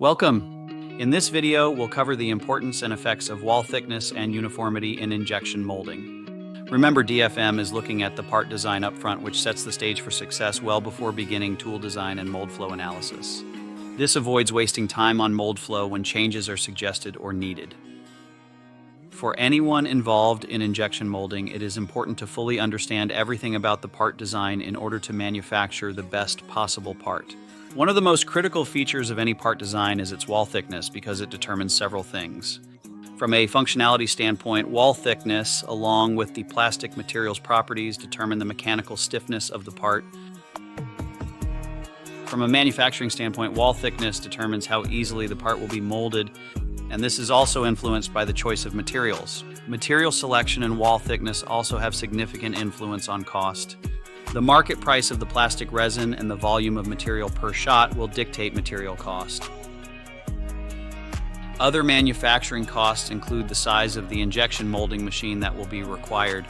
Welcome! In this video, we'll cover the importance and effects of wall thickness and uniformity in injection molding. Remember, DFM is looking at the part design up front, which sets the stage for success well before beginning tool design and mold flow analysis. This avoids wasting time on mold flow when changes are suggested or needed. For anyone involved in injection molding, it is important to fully understand everything about the part design in order to manufacture the best possible part. One of the most critical features of any part design is its wall thickness because it determines several things. From a functionality standpoint, wall thickness, along with the plastic material's properties, determine the mechanical stiffness of the part. From a manufacturing standpoint, wall thickness determines how easily the part will be molded, and this is also influenced by the choice of materials. Material selection and wall thickness also have significant influence on cost. The market price of the plastic resin and the volume of material per shot will dictate material cost. Other manufacturing costs include the size of the injection molding machine that will be required.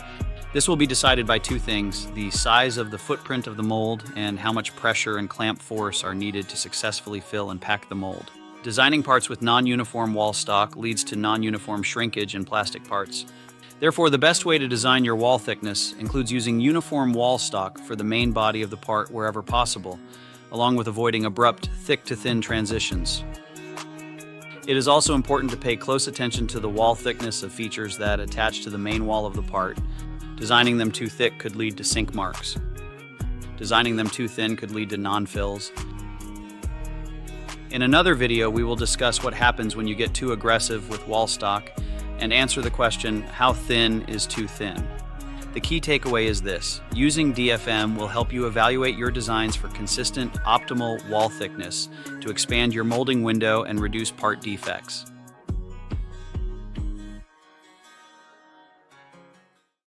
This will be decided by two things: the size of the footprint of the mold and how much pressure and clamp force are needed to successfully fill and pack the mold. Designing parts with non-uniform wall stock leads to non-uniform shrinkage in plastic parts. Therefore, the best way to design your wall thickness includes using uniform wall stock for the main body of the part wherever possible, along with avoiding abrupt thick-to-thin transitions. It is also important to pay close attention to the wall thickness of features that attach to the main wall of the part. Designing them too thick could lead to sink marks. Designing them too thin could lead to non-fills. In another video, we will discuss what happens when you get too aggressive with wall stock and answer the question, how thin is too thin? The key takeaway is this: using DFM will help you evaluate your designs for consistent, optimal wall thickness to expand your molding window and reduce part defects.